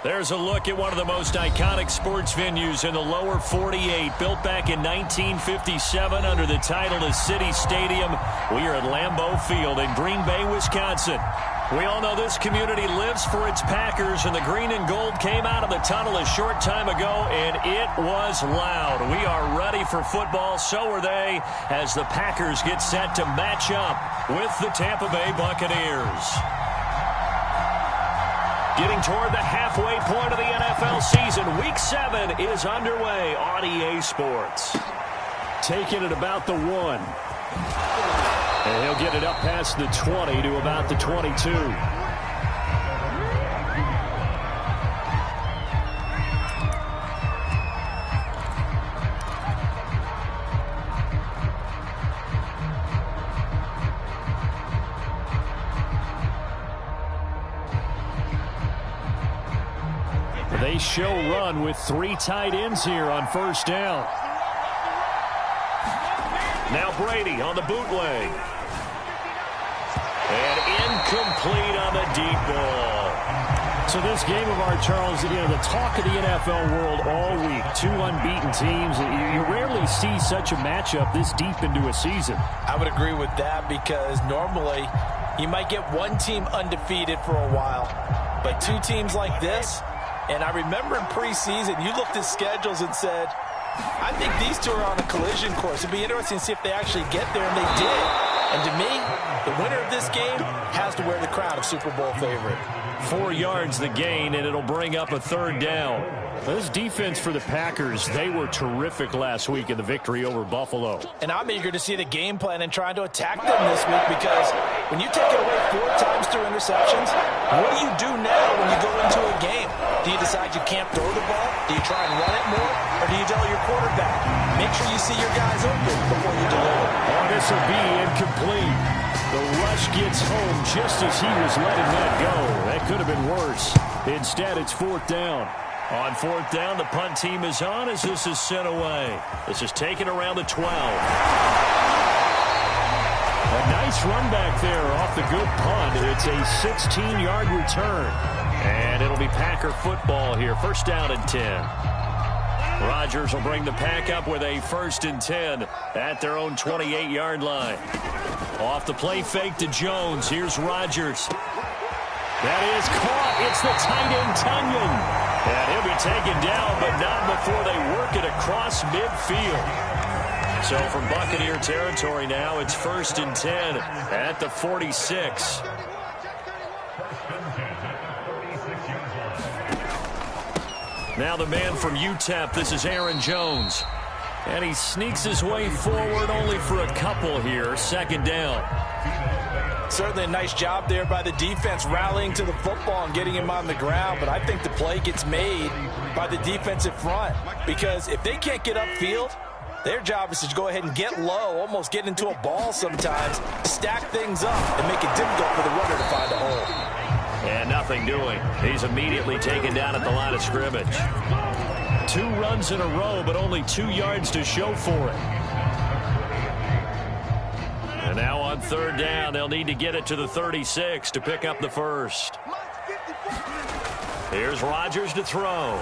There's a look at one of the most iconic sports venues in the lower 48, built back in 1957 under the title of City Stadium. We are at Lambeau Field in Green Bay, Wisconsin. We all know this community lives for its Packers, and the green and gold came out of the tunnel a short time ago, and it was loud. We are ready for football, so are they, as the Packers get set to match up with the Tampa Bay Buccaneers. Getting toward the halfway point of the NFL season, Week 7 is underway on EA Sports. Taking it about the 1. And he'll get it up past the 20 to about the 22. They show run with 3 tight ends here on first down. Now Brady on the bootleg. And incomplete on the deep ball. So this game of ours, Charles, the talk of the NFL world all week. 2 unbeaten teams. You rarely see such a matchup this deep into a season. I would agree with that because normally you might get one team undefeated for a while. But 2 teams like this, and I remember in preseason, you looked at schedules and said, I think these 2 are on a collision course. It'd be interesting to see if they actually get there, and they did. And to me, the winner of this game has to wear the crown of Super Bowl favorite. 4 yards the gain, and it'll bring up a 3rd down. This defense for the Packers, they were terrific last week in the victory over Buffalo. And I'm eager to see the game plan and trying to attack them this week because when you take it away 4 times through interceptions, what do you do now when you go into a game? Do you decide you can't throw the ball? Do you try and run it more? Or do you tell your quarterback, make sure you see your guys open before you deliver? Oh, this will be incomplete. The rush gets home just as he was letting that go. That could have been worse. Instead, it's 4th down. On 4th down, the punt team is on as this is sent away. This is taken around the 12. A nice run back there off the good punt. It's a 16-yard return. And it'll be Packer football here. 1st down and 10. Rodgers will bring the Pack up with a 1st and 10 at their own 28-yard line. Off the play fake to Jones. Here's Rodgers. That is caught. It's the tight end Tunyon. And he'll be taken down, but not before they work it across midfield. So from Buccaneer territory now, it's 1st and 10 at the 46. Now the man from UTEP, this is Aaron Jones. And he sneaks his way forward only for a couple here. 2nd down. Certainly a nice job there by the defense rallying to the football and getting him on the ground. But I think the play gets made by the defensive front. Because if they can't get upfield, their job is to go ahead and get low, almost get into a ball sometimes, stack things up, and make it difficult for the runner to find a hole. And nothing doing. He's immediately taken down at the line of scrimmage. 2 runs in a row, but only 2 yards to show for it. And now on 3rd down, they'll need to get it to the 36 to pick up the 1st. Here's Rodgers to throw.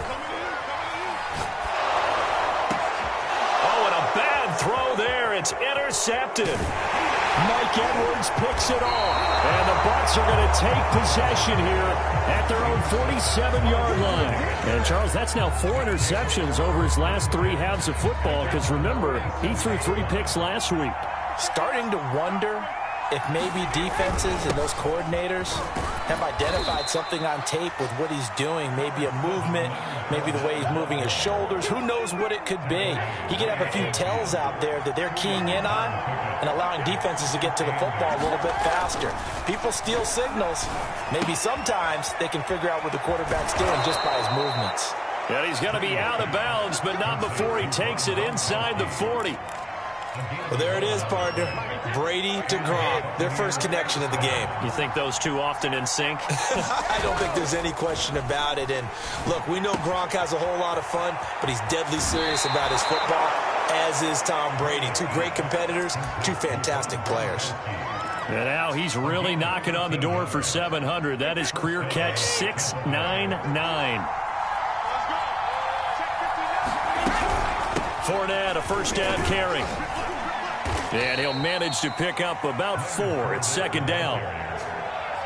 Oh, and a bad throw there. It's intercepted. Mike Edwards picks it off. And the Bucs are going to take possession here at their own 47-yard line. And, Charles, that's now 4 interceptions over his last 3 halves of football because, remember, he threw 3 picks last week. Starting to wonder if maybe defenses and those coordinators have identified something on tape with what he's doing. Maybe a movement, maybe the way he's moving his shoulders. Who knows what it could be? He could have a few tells out there that they're keying in on and allowing defenses to get to the football a little bit faster. People steal signals. Maybe sometimes they can figure out what the quarterback's doing just by his movements. And he's going to be out of bounds, but not before he takes it inside the 40. Well, there it is, partner. Brady to Gronk, their first connection of the game. You think those 2 often in sync? I don't think there's any question about it. And, look, we know Gronk has a whole lot of fun, but he's deadly serious about his football. as is Tom Brady. Two great competitors, two fantastic players. And now he's really knocking on the door for 700. That is career catch 699. Fournette, a first down carry. And he'll manage to pick up about 4. It's second down.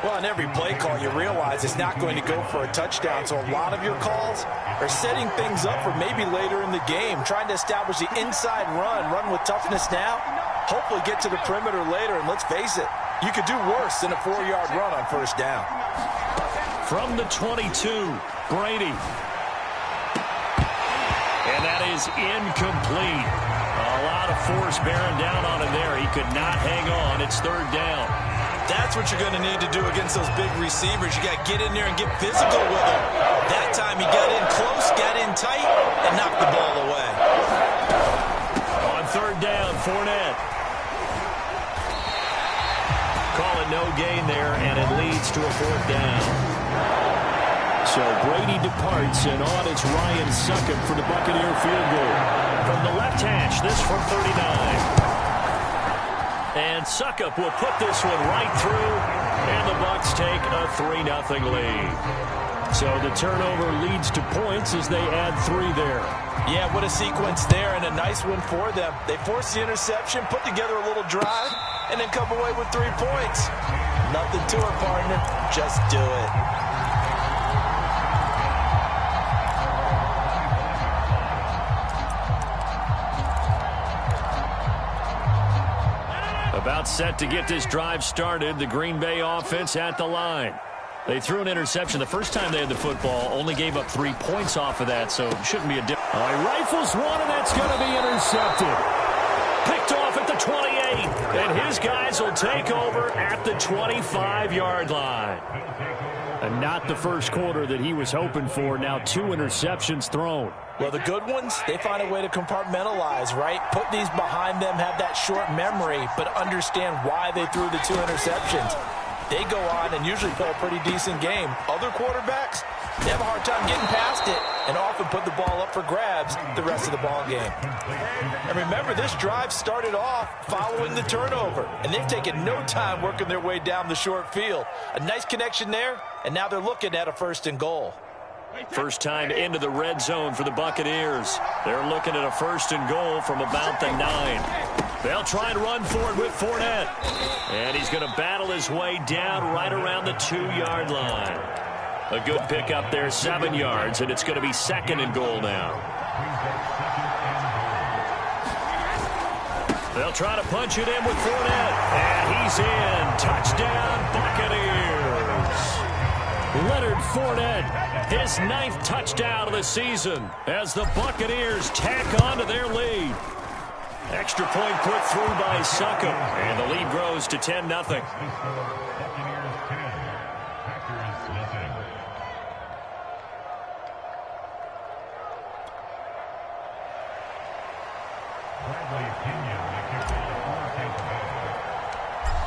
Well, on every play call, you realize it's not going to go for a touchdown. So a lot of your calls are setting things up for maybe later in the game, trying to establish the inside run with toughness now, hopefully get to the perimeter later. And let's face it, you could do worse than a 4-yard run on first down. From the 22, Brady. And that is incomplete. A lot of force bearing down on him there. He could not hang on. It's third down. That's what you're going to need to do against those big receivers. You got to get in there and get physical with them. That time he got in close, got in tight, and knocked the ball away. On third down, Fournette. Call it no gain there, and it leads to a fourth down. So Brady departs, and on it's Ryan Succop for the Buccaneer field goal. From the left hash, this from 39. And Succop will put this one right through, and the Bucs take a 3-0 lead. So the turnover leads to points as they add 3 there. Yeah, what a sequence there, and a nice one for them. They force the interception, put together a little drive, and then come away with 3 points. Nothing to it, partner. Just do it. About set to get this drive started. The Green Bay offense at the line. They threw an interception the first time they had the football, only gave up 3 points off of that, so it shouldn't be a difference. He rifles one, and that's going to be intercepted. Picked off at the 28, and his guys will take over at the 25-yard line. And not the first quarter that he was hoping for. Now 2 interceptions thrown. Well, the good ones, they find a way to compartmentalize, right? Put these behind them, have that short memory, but understand why they threw the 2 interceptions. They go on and usually play a pretty decent game. Other quarterbacks, they have a hard time getting past it and often put the ball up for grabs the rest of the ball game. And remember, this drive started off following the turnover, and they've taken no time working their way down the short field. A nice connection there, and now they're looking at a 1st and goal. First time into the red zone for the Buccaneers. They're looking at a 1st and goal from about the 9. They'll try and run for it with Fournette. And he's going to battle his way down right around the 2-yard line. A good pick up there, 7 yards, and it's going to be 2nd and goal now. They'll try to punch it in with Fournette. And he's in. Touchdown, Buccaneers. Leonard Fournette, his 9th touchdown of the season as the Buccaneers tack on to their lead. Extra point put through by Succop, and the lead grows to 10-0.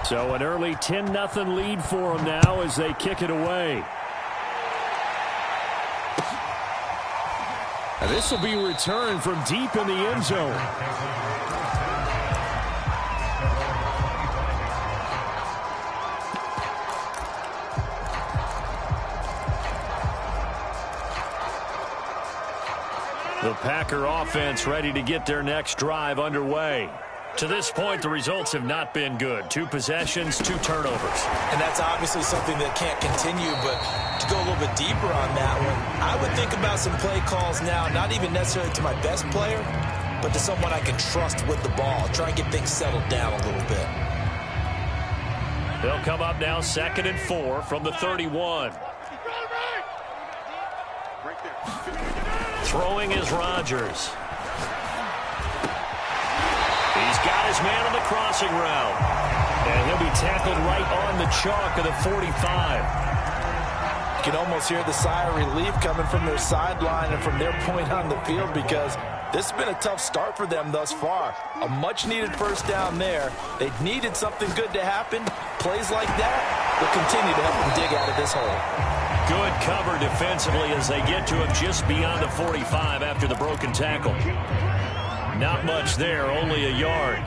So an early 10-0 lead for them now as they kick it away. And this will be returned from deep in the end zone. The Packer offense ready to get their next drive underway. To this point, the results have not been good. 2 possessions, 2 turnovers. And that's obviously something that can't continue, but to go a little bit deeper on that one, I would think about some play calls now, not even necessarily to my best player, but to someone I can trust with the ball. Try and get things settled down a little bit. They'll come up now 2nd and 4 from the 31. Throwing is Rodgers. He's got his man on the crossing route. And he'll be tackled right on the chalk of the 45. You can almost hear the sigh of relief coming from their sideline and from their point on the field, because this has been a tough start for them thus far. A much-needed first down there. They needed something good to happen. Plays like that will continue to help them dig out of this hole. Good cover defensively as they get to him just beyond the 45 after the broken tackle. Not much there, only a yard.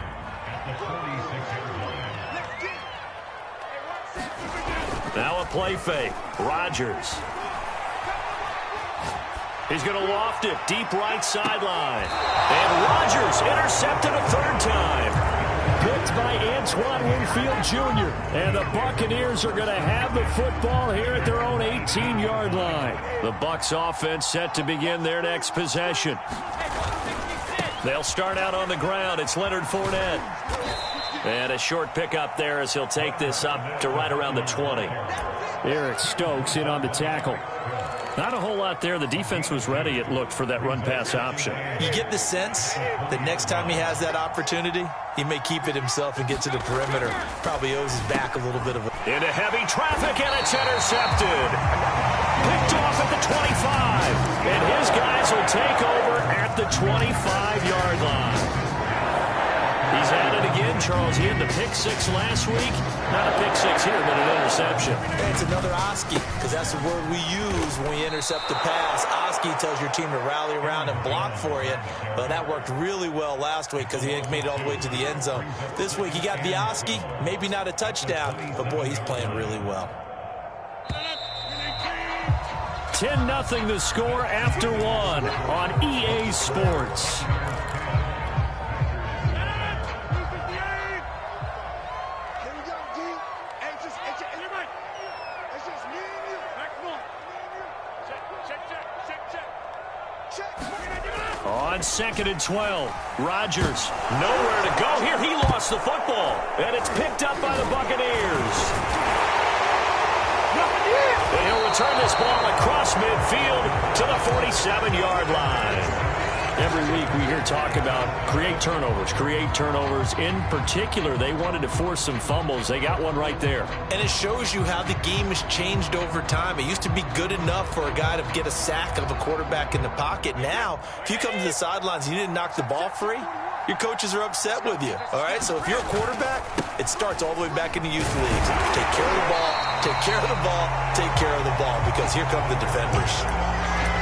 Now a play fake. Rodgers. He's going to loft it deep right sideline. And Rodgers intercepted a third time. Picked by Antoine Winfield Jr. And the Buccaneers are going to have the football here at their own 18-yard line. The Bucs offense set to begin their next possession. They'll start out on the ground. It's Leonard Fournette. And a short pickup there as he'll take this up to right around the 20. Eric Stokes in on the tackle. Not a whole lot there. The defense was ready, it looked, for that run-pass option. You get the sense that next time he has that opportunity, he may keep it himself and get to the perimeter. Probably owes his back a little bit of it. Into heavy traffic, and it's intercepted. Picked off at the 25. And his guys will take over at the 25-yard line. He's had it again, Charles. He had the pick six last week. Not a pick six here, but an interception. It's another Oski, because that's the word we use when we intercept a pass. Oski tells your team to rally around and block for you. But that worked really well last week because he made it all the way to the end zone. This week he got the Oski, maybe not a touchdown, but boy, he's playing really well. 10-0 the score after one on EA Sports. On 2nd and 12, Rodgers nowhere to go here. He lost the football, and it's picked up by the Buccaneers. And he'll return this ball across midfield to the 47-yard line. Every week we hear talk about create turnovers. In particular, they wanted to force some fumbles. They got one right there. And it shows you how the game has changed over time. It used to be good enough for a guy to get a sack of a quarterback in the pocket. Now, if you come to the sidelines and you didn't knock the ball free, your coaches are upset with you. All right, so if you're a quarterback, it starts all the way back in the youth leagues. Take care of the ball, take care of the ball, take care of the ball, because here come the defenders.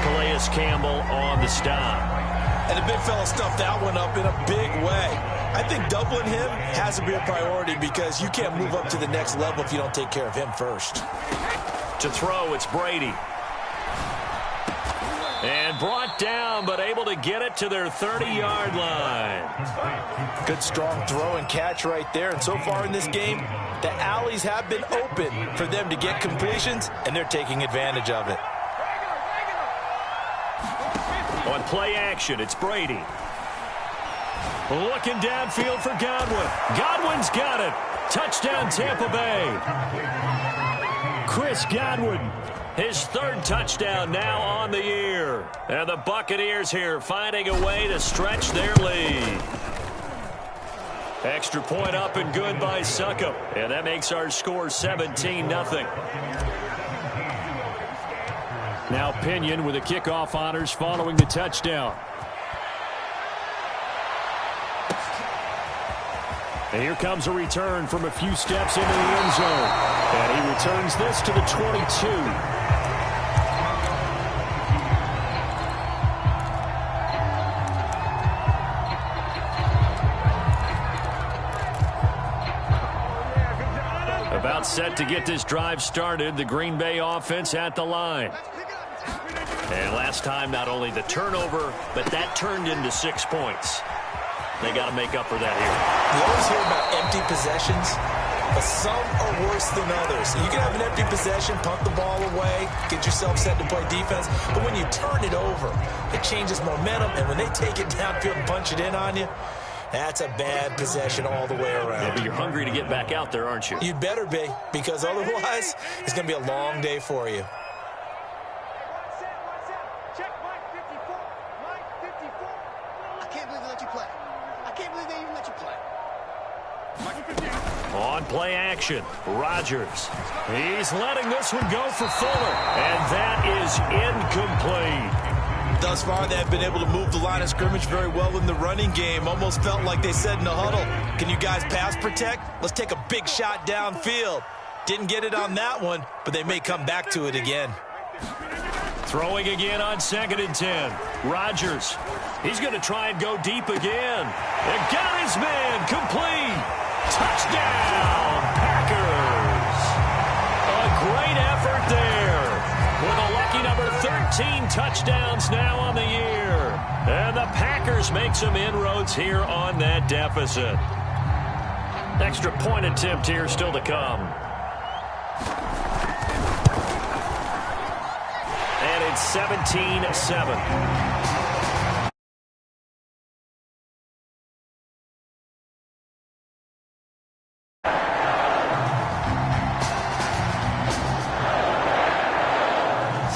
Calais Campbell on the stop. And the big fella stuffed that one up in a big way. I think doubling him has to be a priority because you can't move up to the next level if you don't take care of him first. To throw, it's Brady. And brought down, but able to get it to their 30-yard line. Good strong throw and catch right there. And so far in this game, the alleys have been open for them to get completions, and they're taking advantage of it. On play action, it's Brady. Looking downfield for Godwin. Godwin's got it. Touchdown, Tampa Bay. Chris Godwin, his third touchdown now on the year. And the Buccaneers here finding a way to stretch their lead. Extra point up and good by Succop. And that makes our score 17-0. Now Pinion with the kickoff honors following the touchdown. And here comes a return from a few steps into the end zone. And he returns this to the 22. About set to get this drive started, the Green Bay offense at the line. And last time, not only the turnover, but that turned into 6 points. They got to make up for that here. You always hear about empty possessions, but some are worse than others. You can have an empty possession, punt the ball away, get yourself set to play defense, but when you turn it over, it changes momentum, and when they take it downfield and punch it in on you, that's a bad possession all the way around. Yeah, but you're hungry to get back out there, aren't you? You'd better be, because otherwise, it's going to be a long day for you. On play action, Rodgers. He's letting this one go for Fuller, and that is incomplete. Thus far, they've been able to move the line of scrimmage very well in the running game. Almost felt like they said in the huddle, can you guys pass protect? Let's take a big shot downfield. Didn't get it on that one, but they may come back to it again. Throwing again on 2nd and 10. Rodgers. He's going to try and go deep again. And got his man complete. Touchdown, Packers. A great effort there. With a lucky number 13 touchdowns now on the year. And the Packers make some inroads here on that deficit. Extra point attempt here still to come. And it's 17-7.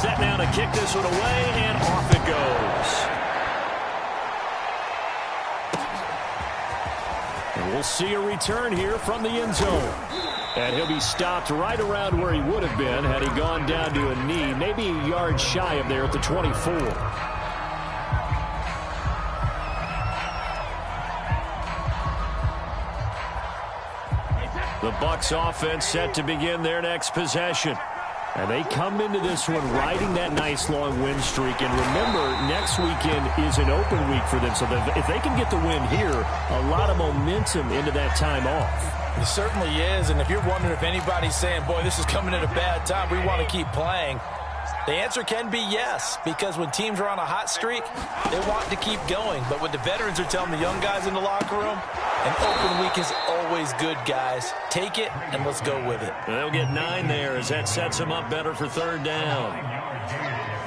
Set now to kick this one away, and off it goes. And we'll see a return here from the end zone. And he'll be stopped right around where he would have been had he gone down to a knee, maybe a yard shy of there at the 24. The Bucs offense set to begin their next possession. And they come into this one riding that nice long win streak. And remember, next weekend is an open week for them. So if they can get the win here, a lot of momentum into that time off. It certainly is. And if you're wondering if anybody's saying, boy, this is coming at a bad time, we want to keep playing, the answer can be yes, because when teams are on a hot streak, they want to keep going. But what the veterans are telling the young guys in the locker room, an open week is always good, guys. Take it, and let's go with it. They'll get 9 there as that sets them up better for third down.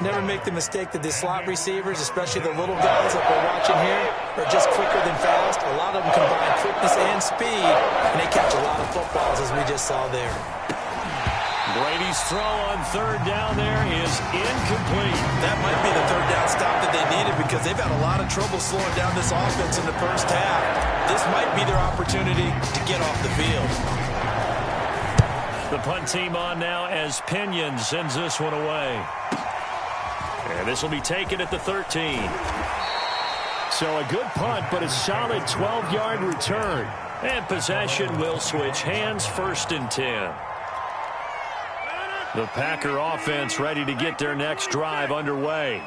Never make the mistake that the slot receivers, especially the little guys that we're watching here, are just quicker than fast. A lot of them combine quickness and speed, and they catch a lot of footballs, as we just saw there. Brady's throw on third down there is incomplete. That might be the third down stop that they needed because they've had a lot of trouble slowing down this offense in the first half. This might be their opportunity to get off the field. The punt team on now as Pinion sends this one away. And this will be taken at the 13. So a good punt, but a solid 12-yard return. And possession will switch hands, 1st and 10. The Packer offense ready to get their next drive underway.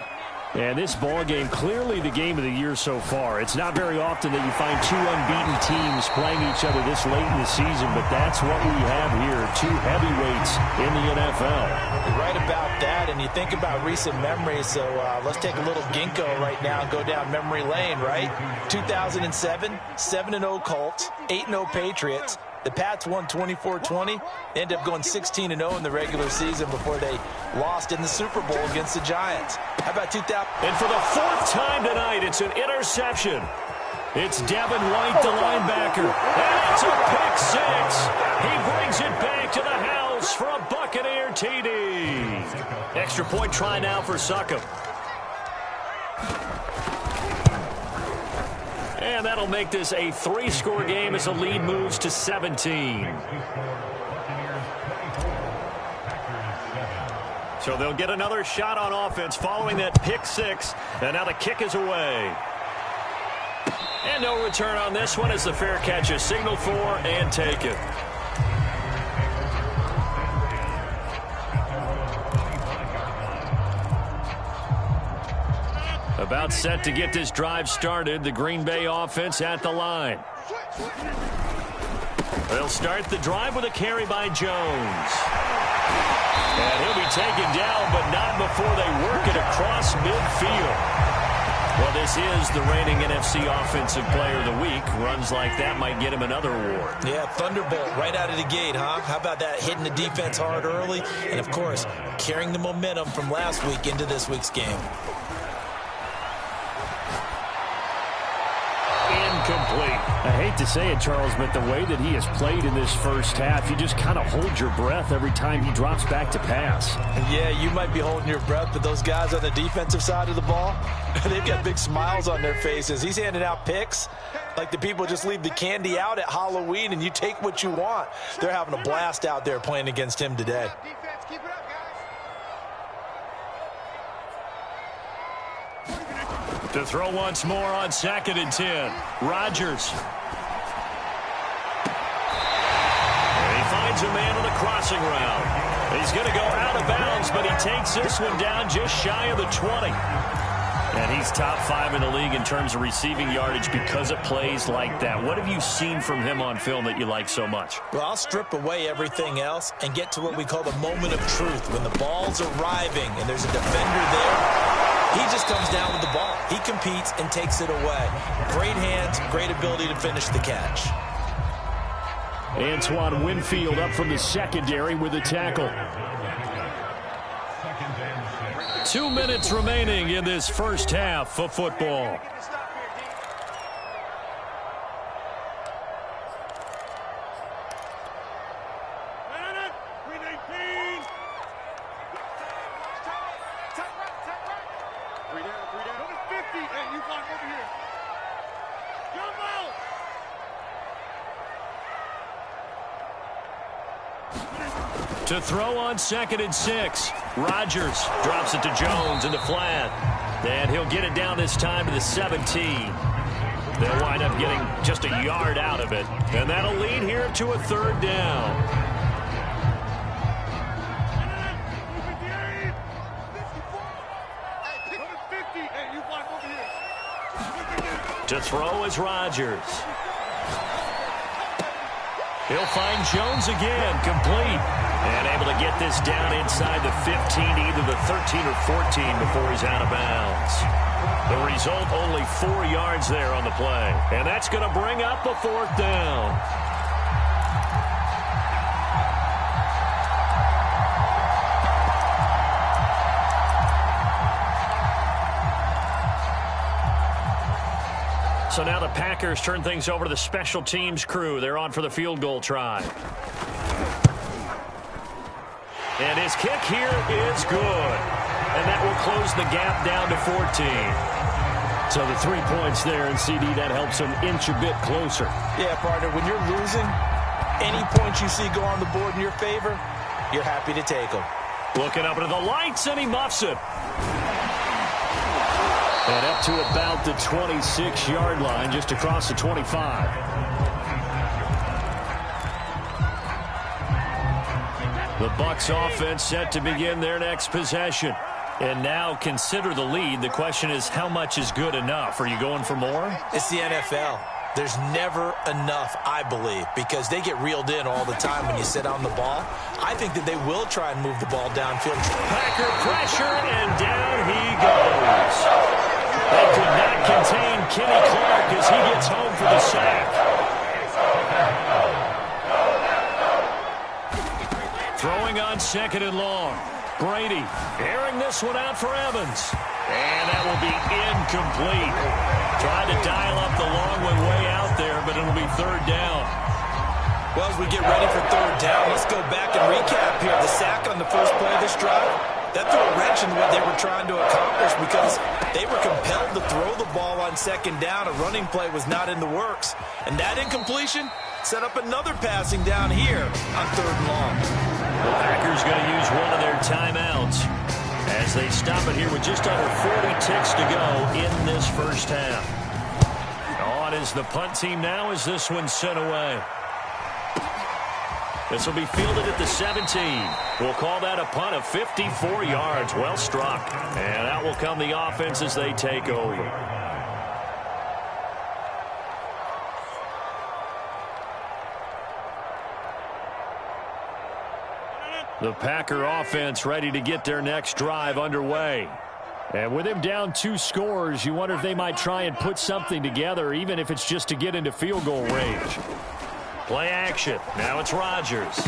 And this ball game, clearly the game of the year so far. It's not very often that you find 2 unbeaten teams playing each other this late in the season, but that's what we have here, 2 heavyweights in the NFL. You're right about that, and you think about recent memories, so let's take a little ginkgo right now and go down memory lane, right? 2007, 7-0 Colts, 8-0 Patriots. The Pats won 24-20. They ended up going 16-0 in the regular season before they lost in the Super Bowl against the Giants. How about 2000? And for the 4th time tonight, it's an interception. It's Devin White, the linebacker. And it's a pick 6. He brings it back to the house for a Buccaneer TD. Extra point try now for Succop. And that'll make this a 3-score game as the lead moves to 17. So they'll get another shot on offense following that pick 6. And now the kick is away. And no return on this one as the fair catch is signaled for and taken. About set to get this drive started. The Green Bay offense at the line. They'll start the drive with a carry by Jones. And he'll be taken down, but not before they work it across midfield. Well, this is the reigning NFC Offensive Player of the Week. Runs like that might get him another award. Yeah, Thunderbolt right out of the gate, huh? How about that, hitting the defense hard early? And, of course, carrying the momentum from last week into this week's game. Incomplete. I hate to say it, Charles, but the way that he has played in this first half, you just kind of hold your breath every time he drops back to pass. Yeah, you might be holding your breath, but those guys on the defensive side of the ball, they've got big smiles on their faces. He's handing out picks like the people just leave the candy out at Halloween and you take what you want. They're having a blast out there playing against him today. To throw once more on 2nd and 10. Rodgers. And he finds a man on the crossing route. He's going to go out of bounds, but he takes this one down just shy of the 20. And he's top 5 in the league in terms of receiving yardage because of plays like that. What have you seen from him on film that you like so much? Well, I'll strip away everything else and get to what we call the moment of truth. When the ball's arriving and there's a defender there, he just comes down with the ball. He competes and takes it away. Great hands, great ability to finish the catch. Antoine Winfield up from the secondary with a tackle. 2 minutes remaining in this first half of football. To throw on 2nd and 6. Rodgers drops it to Jones in the flat. And he'll get it down this time to the 17. They'll wind up getting just a yard out of it. And that'll lead here to a 3rd down. To throw is Rodgers. He'll find Jones again, complete. And able to get this down inside the 15, either the 13 or 14 before he's out of bounds. The result, only 4 yards there on the play. And that's going to bring up a 4th down. So now the Packers turn things over to the special teams crew. They're on for the field goal try. And his kick here is good. And that will close the gap down to 14. So the 3 points there, and CD, that helps him inch a bit closer. Yeah, partner, when you're losing, any points you see go on the board in your favor, you're happy to take them. Looking up into the lights, and he muffs it. And up to about the 26-yard line, just across the 25. The Bucs offense set to begin their next possession. And now consider the lead. The question is, how much is good enough? Are you going for more? It's the NFL. There's never enough, I believe, because they get reeled in all the time when you sit on the ball. I think that they will try and move the ball downfield. Packer pressure, and down he goes. They could not contain Kenny Clark as he gets home for the sack. Throwing on 2nd and long. Brady airing this one out for Evans. And that will be incomplete. Trying to dial up the long one way out there, but it'll be 3rd down. Well, as we get ready for 3rd down, let's go back and recap here. The sack on the first play of this drive, that threw a wrench in what they were trying to accomplish because they were compelled to throw the ball on 2nd down. A running play was not in the works. And that incompletion set up another passing down here on 3rd and long. The Packers going to use one of their timeouts as they stop it here with just under 40 ticks to go in this first half. On is the punt team now as this one's sent away. This will be fielded at the 17. We'll call that a punt of 54 yards. Well struck. And out will come the offense as they take over. The Packer offense ready to get their next drive underway. And with him down 2 scores, you wonder if they might try and put something together, even if it's just to get into field goal range. Play action. Now it's Rodgers. And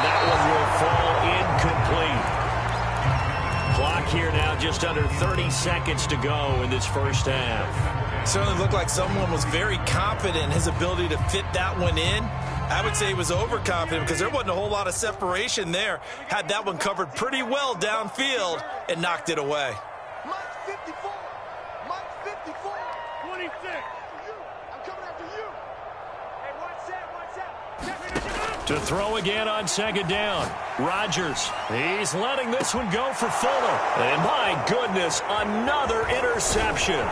that one will fall incomplete. Clock here now just under 30 seconds to go in this first half. Certainly looked like someone was very confident in his ability to fit that one in. I would say he was overconfident because there wasn't a whole lot of separation there. Had that one covered pretty well downfield and knocked it away. Mike 54. Mike 54. 26. I'm coming after you. Hey, watch that. To throw again on 2nd down. Rodgers. He's letting this one go for Fuller. And my goodness, another interception.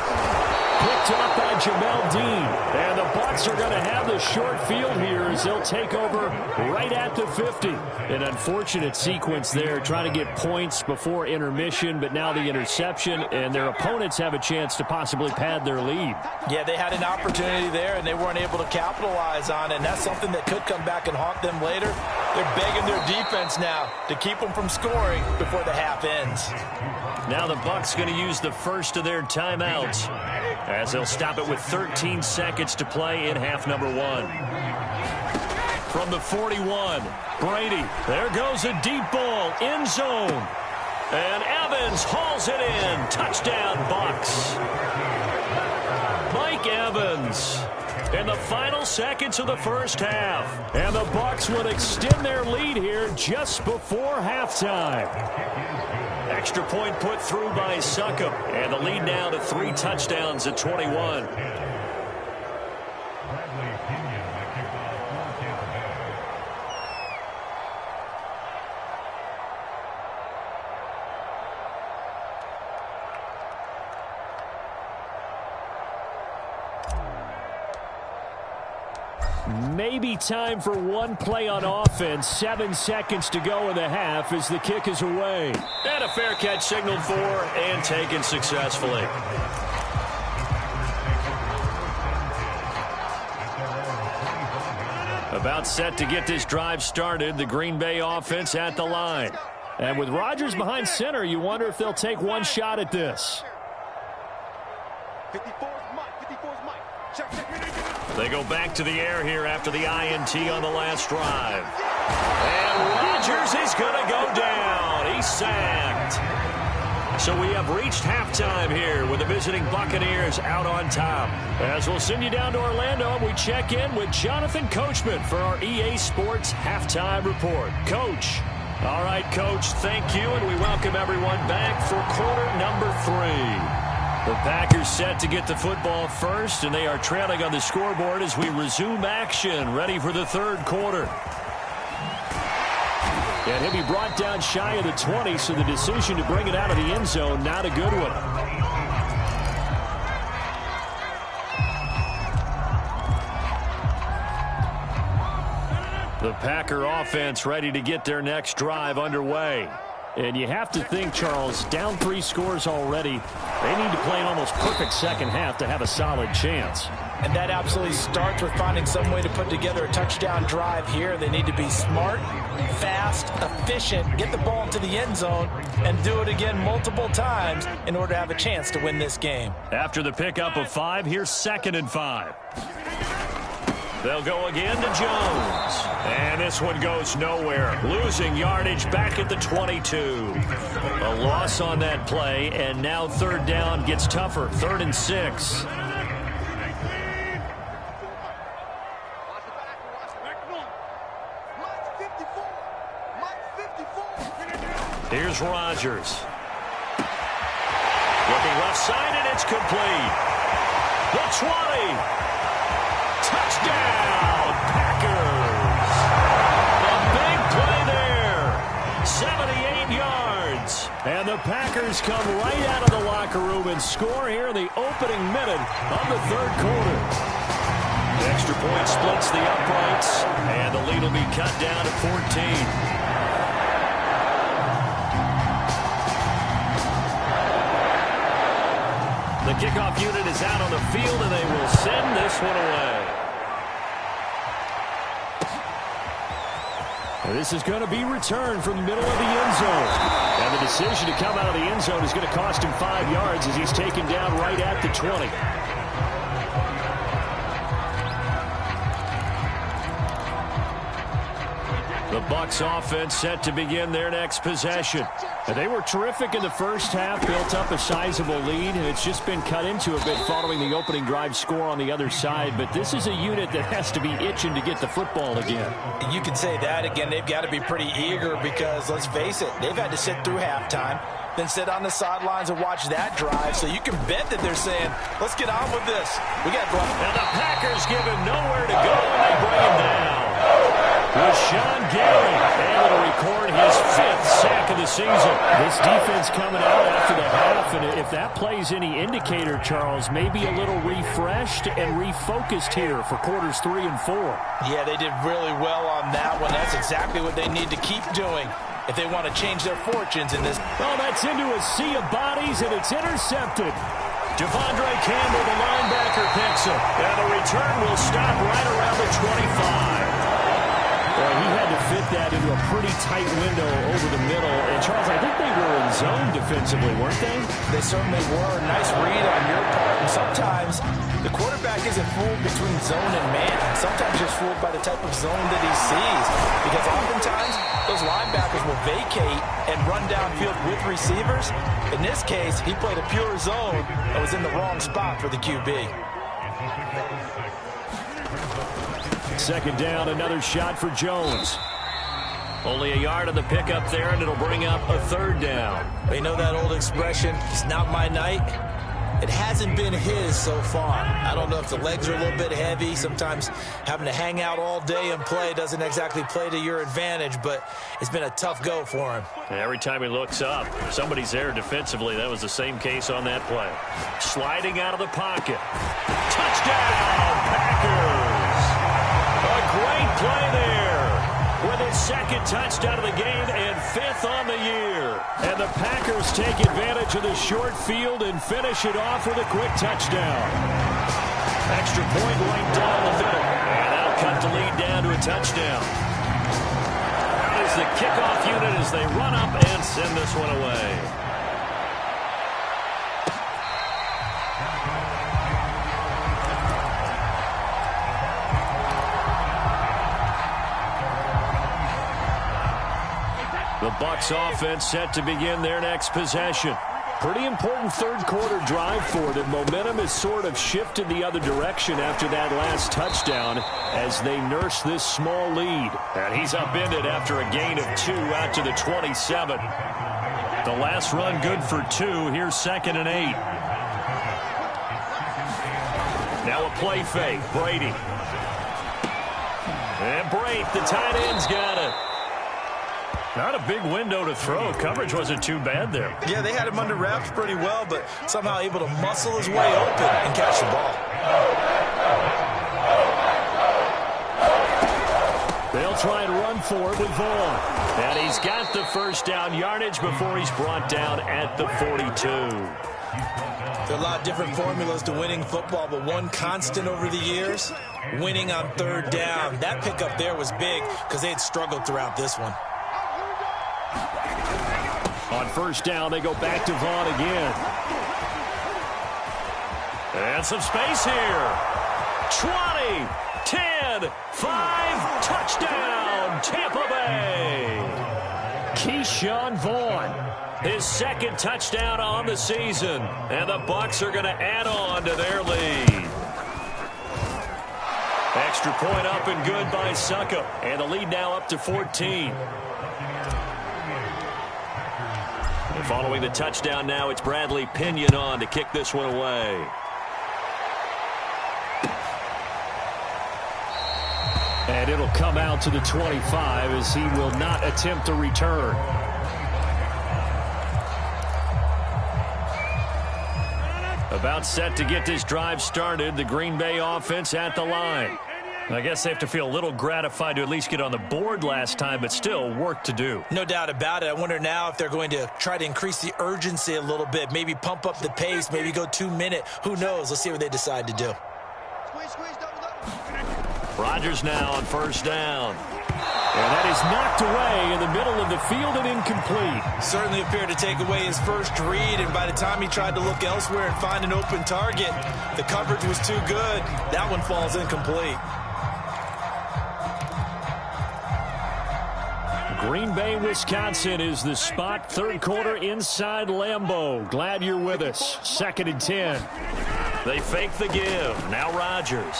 Picked up by Jamel Dean. And the Bucs Bucs are going to have the short field here as they'll take over right at the 50. An unfortunate sequence there, trying to get points before intermission, but now the interception, and their opponents have a chance to possibly pad their lead. Yeah, they had an opportunity there, and they weren't able to capitalize on it, and that's something that could come back and haunt them later. They're begging their defense now to keep them from scoring before the half ends. Now the Bucs going to use the first of their timeouts as they'll stop it with 13 seconds to play in half number 1. From the 41, Brady. There goes a deep ball, end zone. And Evans hauls it in. Touchdown, Bucs. Mike Evans in the final seconds of the first half. And the Bucs would extend their lead here just before halftime. Extra point put through by Succop. And the lead now to 3 touchdowns at 21. Maybe time for one play on offense. 7 seconds to go in the half as the kick is away. And a fair catch signaled for and taken successfully. About set to get this drive started. The Green Bay offense at the line. And with Rodgers behind center, you wonder if they'll take one shot at this. 54's Mike. 54's Mike. Check. They go back to the air here after the INT on the last drive. And Rodgers is going to go down. He's sacked. So we have reached halftime here with the visiting Buccaneers out on top. As we'll send you down to Orlando, and we check in with Jonathan Coachman for our EA Sports Halftime Report. Coach. All right, Coach, thank you, and we welcome everyone back for quarter number 3. The Packers set to get the football first, and they are trailing on the scoreboard as we resume action, ready for the third quarter. And he'll be brought down shy of the 20, so the decision to bring it out of the end zone, not a good one. The Packer offense ready to get their next drive underway. And you have to think, Charles, down 3 scores already. They need to play an almost perfect second half to have a solid chance. And that absolutely starts with finding some way to put together a touchdown drive here. They need to be smart, fast, efficient, get the ball into the end zone, and do it again multiple times in order to have a chance to win this game. After the pickup of 5, here's 2nd and 5. They'll go again to Jones. And this one goes nowhere. Losing yardage back at the 22. A loss on that play, and now 3rd down gets tougher. 3rd and 6. Here's Rodgers. Looking left side, and it's complete. The 20. Touchdown, Packers. A big play there. 78 yards. And the Packers come right out of the locker room and score here in the opening minute of the 3rd quarter. The extra point splits the uprights, and the lead will be cut down to 14. The kickoff unit is out on the field, and they will send this one away. This is going to be returned from the middle of the end zone. And the decision to come out of the end zone is going to cost him 5 yards as he's taken down right at the 20. The Bucs offense set to begin their next possession. And they were terrific in the first half, built up a sizable lead, and it's just been cut into a bit following the opening drive score on the other side. But this is a unit that has to be itching to get the football again. You can say that again. They've got to be pretty eager because, let's face it, they've had to sit through halftime, then sit on the sidelines and watch that drive. So you can bet that they're saying, let's get on with this. We got to go. And the Packers give him nowhere to go, and they bring him down. Rashawn Gary able to record his 5th sack of the season. This defense coming out after the half, and if that plays any indicator, Charles, maybe a little refreshed and refocused here for quarters 3 and 4. Yeah, they did really well on that one. That's exactly what they need to keep doing if they want to change their fortunes in this. Oh, that's into a sea of bodies, and it's intercepted. Devondre Campbell, the linebacker, picks him. And the return will stop right around the 25. Well, he had to fit that into a pretty tight window over the middle. And, Charles, I think they were in zone defensively, weren't they? They certainly were. Nice read on your part. And sometimes the quarterback isn't fooled between zone and man. Sometimes he's fooled by the type of zone that he sees. Because oftentimes those linebackers will vacate and run downfield with receivers. In this case, he played a pure zone and was in the wrong spot for the QB. Second down, another shot for Jones. Only a yard on the pickup there, and it'll bring up a third down. They know that old expression, it's not my night. It hasn't been his so far. I don't know if the legs are a little bit heavy. Sometimes having to hang out all day and play doesn't exactly play to your advantage, but it's been a tough go for him. And every time he looks up, somebody's there defensively. That was the same case on that play. Sliding out of the pocket. Touchdown, Packers! A great play there with his second touchdown of the game and 5th on the year. And the Packers take advantage of the short field and finish it off with a quick touchdown. Extra point right down the middle. And that'll cut the lead down to a touchdown. That is the kickoff unit as they run up and send this one away. The Bucs offense set to begin their next possession. Pretty important third quarter drive for them. Momentum has sort of shifted the other direction after that last touchdown as they nurse this small lead. And he's upended after a gain of 2 out to the 27. The last run good for 2. Here's 2nd and 8. Now a play fake. Brady. And Brate, the tight end's got it. Not a big window to throw. Coverage wasn't too bad there. Yeah, they had him under wraps pretty well, but somehow able to muscle his way open and catch the ball. They'll try and run for it with Vaughn. And he's got the first down yardage before he's brought down at the 42. There are a lot of different formulas to winning football, but one constant over the years, winning on third down. That pickup there was big because they had struggled throughout this one. On first down, they go back to Vaughn again. And some space here. 20, 10, 5, touchdown, Tampa Bay. Keyshawn Vaughn, his second touchdown on the season. And the Bucs are going to add on to their lead. Extra point up and good by Suckup. And the lead now up to 14. Following the touchdown now, it's Bradley Pinion on to kick this one away. And it'll come out to the 25 as he will not attempt a return. About set to get this drive started, the Green Bay offense at the line. I guess they have to feel a little gratified to at least get on the board last time, but still work to do. No doubt about it. I wonder now if they're going to try to increase the urgency a little bit, maybe pump up the pace, maybe go 2 minute. Who knows? Let's see what they decide to do. Rodgers now on first down. And that is knocked away in the middle of the field and incomplete. Certainly appeared to take away his first read, and by the time he tried to look elsewhere and find an open target, the coverage was too good. That one falls incomplete. Green Bay, Wisconsin is the spot. Third quarter inside Lambeau. Glad you're with us. 2nd and 10. They fake the give. Now Rodgers.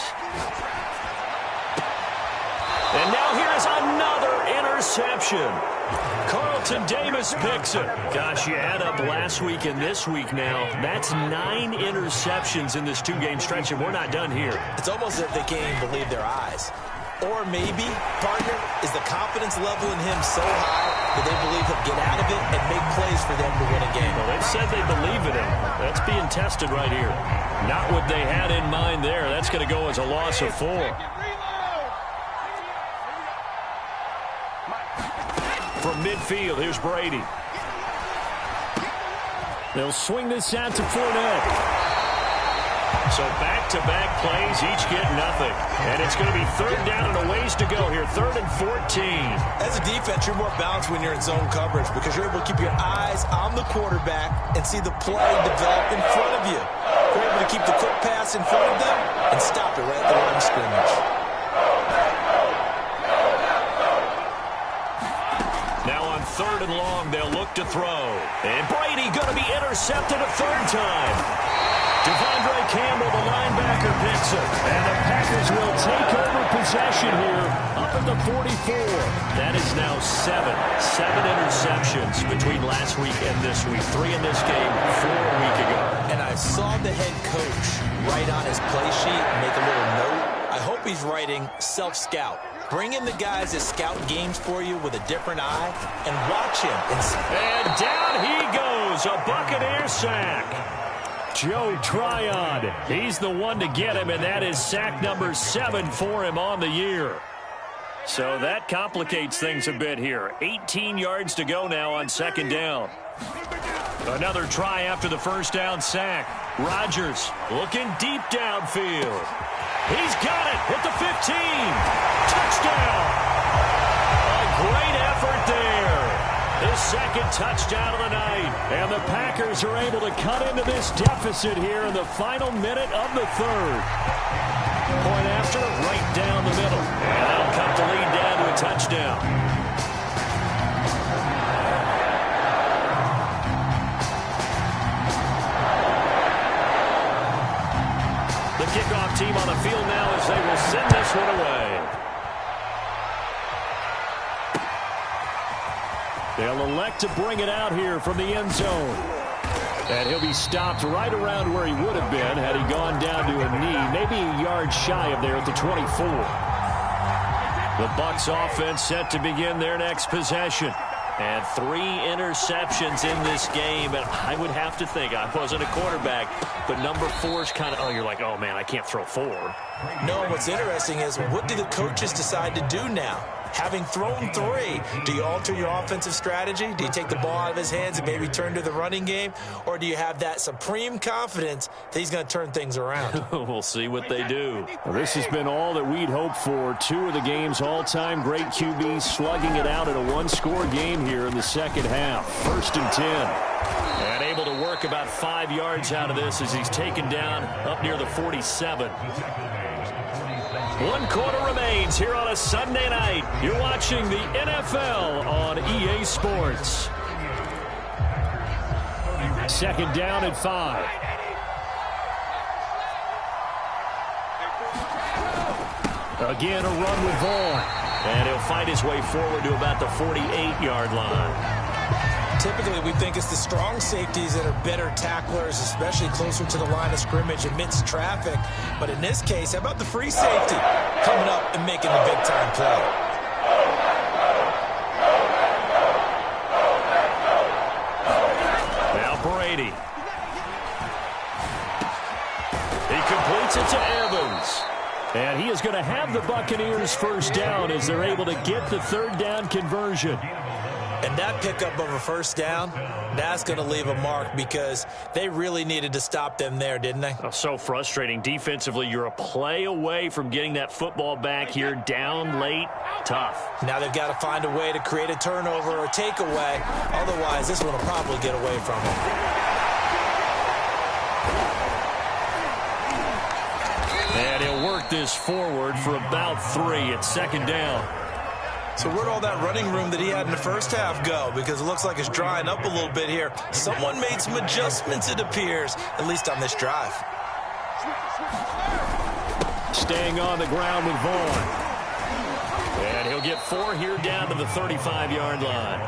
And now here's another interception. Carlton Davis picks it. Gosh, you add up last week and this week now. That's 9 interceptions in this 2-game stretch, and we're not done here. It's almost as if they can't even believe their eyes. Or maybe, partner, is the confidence level in him so high that they believe he'll get out of it and make plays for them to win a game? Well, they've said they believe in him. That's being tested right here. Not what they had in mind there. That's going to go as a loss of 4. From midfield, here's Brady. They'll swing this out to Fournette. So back-to-back plays, each get nothing. And it's going to be 3rd down and a ways to go here, 3rd and 14. As a defense, you're more balanced when you're in zone coverage because you're able to keep your eyes on the quarterback and see the play develop in front of you. You're able to keep the quick pass in front of them and stop it right at the line of scrimmage. Now on 3rd and long, they'll look to throw. And Brady going to be intercepted a 3rd time. Devondre Campbell, the linebacker, picks it. And the Packers will take over possession here up at the 44. That is now 7 interceptions between last week and this week. 3 in this game, 4 a week ago. And I saw the head coach write on his play sheet, make a little note. I hope he's writing self-scout. Bring in the guys that scout games for you with a different eye and watch him. And down he goes, a Buccaneer sack. Joe Tryon, he's the one to get him, and that is sack number 7 for him on the year. So that complicates things a bit here. 18 yards to go now on 2nd down. Another try after the 1st down sack. Rodgers looking deep downfield. He's got it at the 15. Touchdown. A great effort there. His 2nd touchdown of the night. And the Packers are able to cut into this deficit here in the final minute of the 3rd. Point after, right down the middle. And that'll cut the lead down to a touchdown. The kickoff team on the field now as they will send this one away. They'll elect to bring it out here from the end zone. And he'll be stopped right around where he would have been had he gone down to a knee, maybe a yard shy of there at the 24. The Bucs offense set to begin their next possession. And 3 interceptions in this game. And I would have to think, I wasn't a quarterback, but number 4 is kind of, oh, you're like, oh, man, I can't throw 4. No, what's interesting is what do the coaches decide to do now? Having thrown 3, do you alter your offensive strategy? Do you take the ball out of his hands and maybe turn to the running game? Or do you have that supreme confidence that he's going to turn things around? We'll see what they do. Well, this has been all that we'd hoped for. 2 of the game's all-time great QBs slugging it out in a 1-score game here in the 2nd half. 1st and 10. And able to work about 5 yards out of this as he's taken down up near the 47. 1 quarter remains here on a Sunday night. You're watching the NFL on EA Sports. 2nd down and 5. Again, a run with Vaughn. And he'll fight his way forward to about the 48-yard line. Typically, we think it's the strong safeties that are better tacklers, especially closer to the line of scrimmage amidst traffic. But in this case, how about the free safety coming up and making the big-time play? Now Brady. He completes it to Evans. And he is going to have the Buccaneers 1st down as they're able to get the 3rd down conversion. And that pickup of a 1st down, that's going to leave a mark because they really needed to stop them there, didn't they? Oh, so frustrating. Defensively, you're a play away from getting that football back here down late. Tough. Now they've got to find a way to create a turnover or takeaway. Otherwise, this one will probably get away from them. And he'll work this forward for about 3 at 2nd down. So where'd all that running room that he had in the 1st half go? Because it looks like it's drying up a little bit here. Someone made some adjustments, it appears, at least on this drive. Staying on the ground with Vaughn. And he'll get 4 here down to the 35-yard line.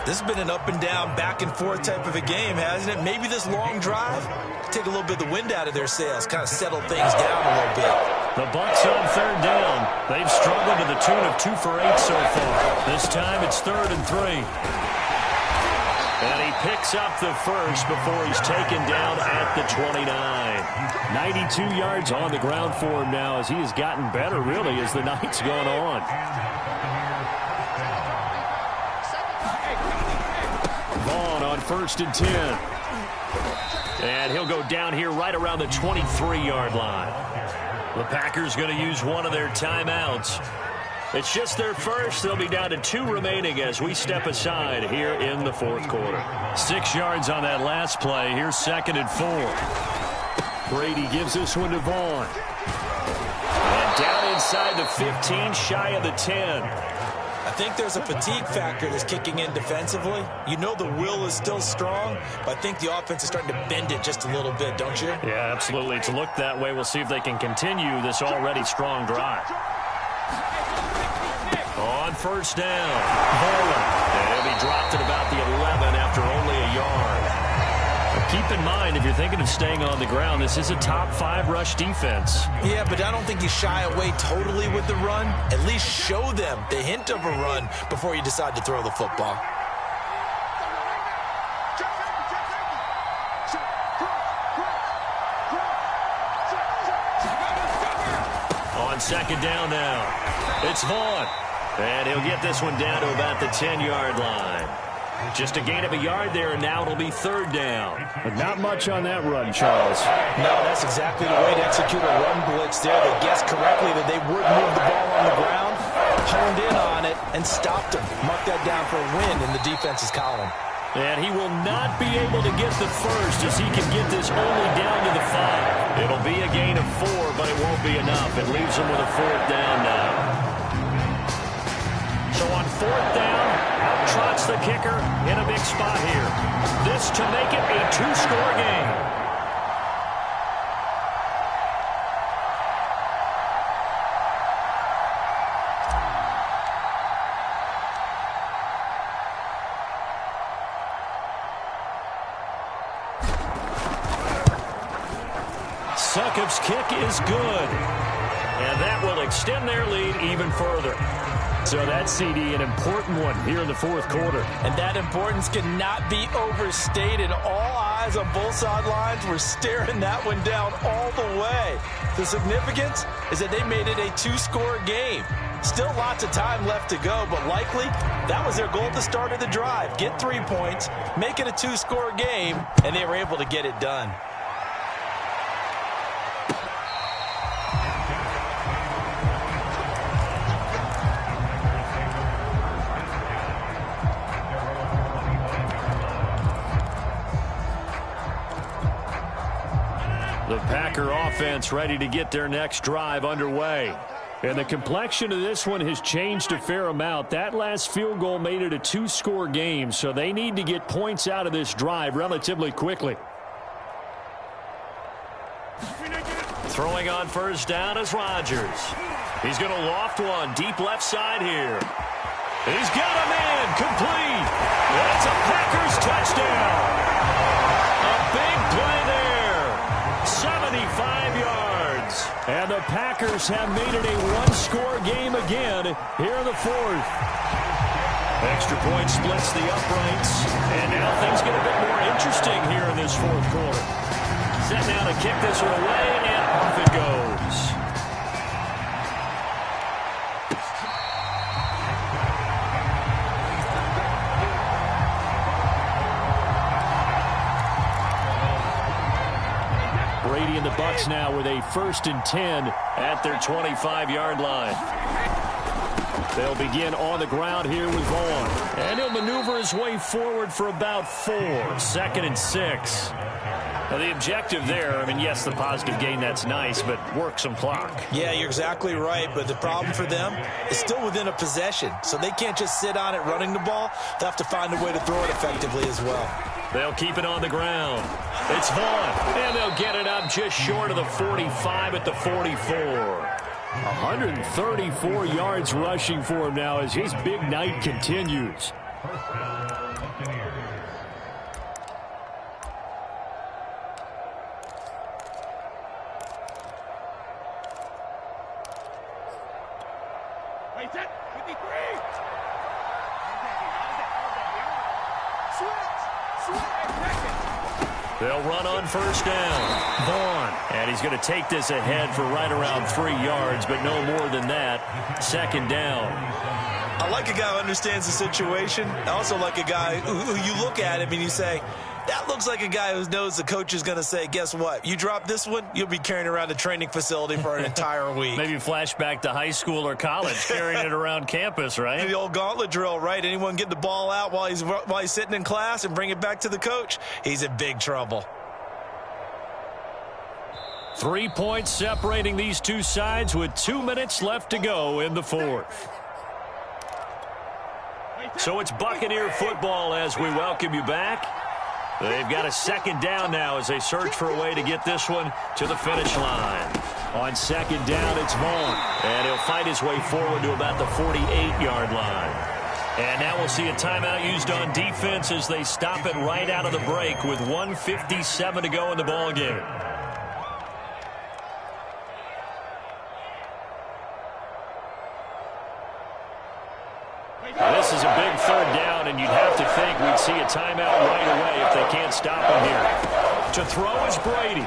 This has been an up-and-down, back-and-forth type of a game, hasn't it? Maybe this long drive take a little bit of the wind out of their sails, kind of settle things down a little bit. The Bucs on third down. They've struggled to the tune of 2 for 8 so far. This time it's 3rd and 3. And he picks up the first before he's taken down at the 29. 92 yards on the ground for him now as he has gotten better, really, as the night's gone on. Vaughn on 1st and 10. And he'll go down here right around the 23-yard line. The Packers going to use one of their timeouts. It's just their first. They'll be down to 2 remaining as we step aside here in the 4th quarter. 6 yards on that last play. Here's 2nd and 4. Brady gives this one to Vaughn. And down inside the 15, shy of the 10. I think there's a fatigue factor that's kicking in defensively. You know the will is still strong, but I think the offense is starting to bend it just a little bit, don't you? Yeah, absolutely. It's looked that way. We'll see if they can continue this already strong drive. On 1st down, Vaughn. And he'll be dropped at about the 11 after only a yard. Keep in mind, if you're thinking of staying on the ground, this is a top 5 rush defense. Yeah, but I don't think you shy away totally with the run. At least show them the hint of a run before you decide to throw the football. On 2nd down now, it's Vaughn. And he'll get this one down to about the 10-yard line. Just a gain of a yard there, and now it'll be 3rd down. But not much on that run, Charles. No, that's exactly the way to execute a run blitz there. They guessed correctly that they would move the ball on the ground, honed in on it, and stopped him. Mark that down for a win in the defense's column. And he will not be able to get the first as he can get this only down to the 5. It'll be a gain of 4, but it won't be enough. It leaves him with a 4th down now. So on 4th down, out trots the kicker in a big spot here. This to make it a 2-score game. Sukup's kick is good. And that will extend their lead even further. So that CD, an important one here in the 4th quarter. And that importance cannot be overstated. All eyes on both sidelines were staring that one down all the way. The significance is that they made it a 2-score game. Still lots of time left to go, but likely that was their goal at the start of the drive. Get 3 points, make it a 2-score game, and they were able to get it done. The Packer offense ready to get their next drive underway. And the complexion of this one has changed a fair amount. That last field goal made it a 2-score game, so they need to get points out of this drive relatively quickly. Throwing on 1st down is Rodgers. He's going to loft one deep left side here. He's got a man complete. That's a Packers touchdown. A big play there. 75 yards. And the Packers have made it a 1-score game again here in the 4th. Extra point splits the uprights. And now things get a bit more interesting here in this 4th quarter. Set now to kick this one away, and off it goes. Brady and the Bucs now with a 1st and 10 at their 25-yard line. They'll begin on the ground here with Vaughn. And he'll maneuver his way forward for about 4. 2nd and 6. Now the objective there, I mean, yes, the positive gain, that's nice, but work some clock. Yeah, you're exactly right, but the problem for them is still within a possession, so they can't just sit on it running the ball. They'll have to find a way to throw it effectively as well. They'll keep it on the ground. It's Vaughn, and they'll get it up just short of the 45 at the 44. 134 yards rushing for him now as his big night continues. They'll run on first down. Vaughn. And he's going to take this ahead for right around 3 yards, but no more than that. Second down. I like a guy who understands the situation. I also like a guy who you look at him and you say, that looks like a guy who knows the coach is going to say, guess what? You drop this one, you'll be carrying around a training facility for an entire week. Maybe flashback to high school or college, carrying it around campus, right? The old gauntlet drill, right? Anyone get the ball out while he's sitting in class and bring it back to the coach, he's in big trouble. 3 points separating these two sides with 2 minutes left to go in the fourth. So it's Buccaneer football as we welcome you back. They've got a second down now as they search for a way to get this one to the finish line. On second down, it's Vaughn. And he'll fight his way forward to about the 48-yard line. And now we'll see a timeout used on defense as they stop it right out of the break with 1:57 to go in the ballgame. This is a big third down, and you'd have to think we'd see a timeout right away if they can't stop him here. To throw is Brady.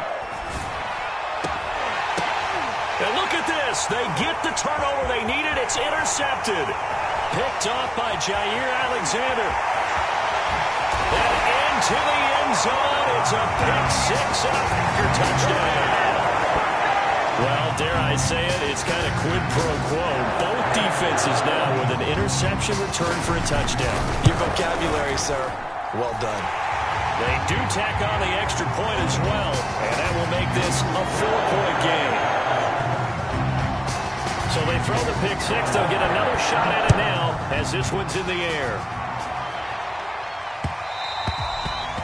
And look at this. They get the turnover they needed. It's intercepted. Picked off by Jair Alexander. And into the end zone. It's a pick six and a Packer touchdown. Well, dare I say it, it's kind of quid pro quo. Both defenses now with an interception return for a touchdown. Your vocabulary, sir. Well done. They do tack on the extra point as well, and that will make this a 4-point game. So they throw the pick six. They'll get another shot at it now as this one's in the air.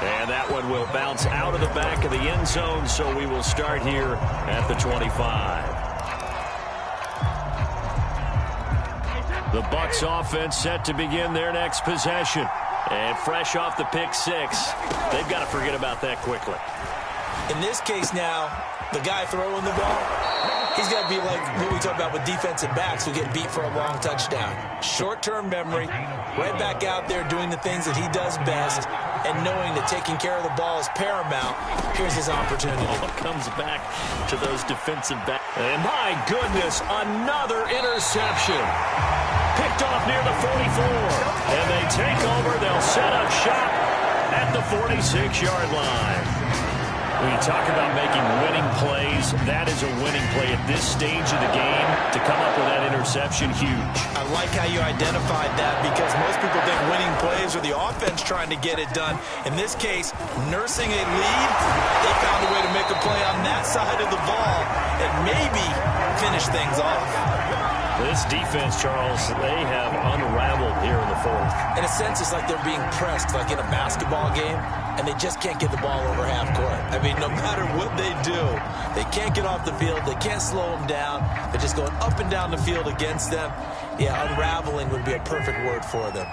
And that one will bounce out of the back of the end zone, so we will start here at the 25. The Bucs offense set to begin their next possession. And fresh off the pick six, they've got to forget about that quickly. In this case now, the guy throwing the ball, he's got to be like what we talk about with defensive backs who get beat for a long touchdown. Short-term memory, right back out there doing the things that he does best, and knowing that taking care of the ball is paramount. Here's his opportunity. Ball comes back to those defensive backs. And my goodness, another interception. Picked off near the 44. And they take over. They'll set up shop at the 46-yard line. When you talk about making winning plays, that is a winning play at this stage of the game. To come up with that interception, huge. I like how you identified that because most people think winning plays are the offense trying to get it done. In this case, nursing a lead, they found a way to make a play on that side of the ball and maybe finish things off. This defense, Charles, they have unraveled here in the fourth. In a sense, it's like they're being pressed like in a basketball game, and they just can't get the ball over half court. I mean, no matter what they do, they can't get off the field. They can't slow them down. They're just going up and down the field against them. Yeah, unraveling would be a perfect word for them.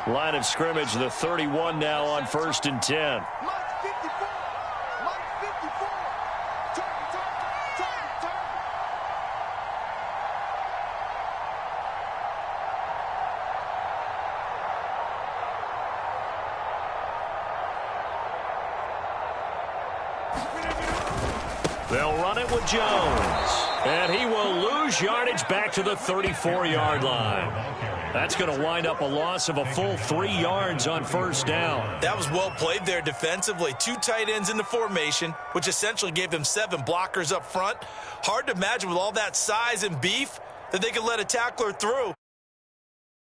Line of scrimmage, the 31 now on 1st and 10. They'll run it with Jones. And he will lose yardage back to the 34-yard line. That's going to wind up a loss of a full 3 yards on first down. That was well played there defensively. 2 tight ends in the formation, which essentially gave them 7 blockers up front. Hard to imagine with all that size and beef that they could let a tackler through.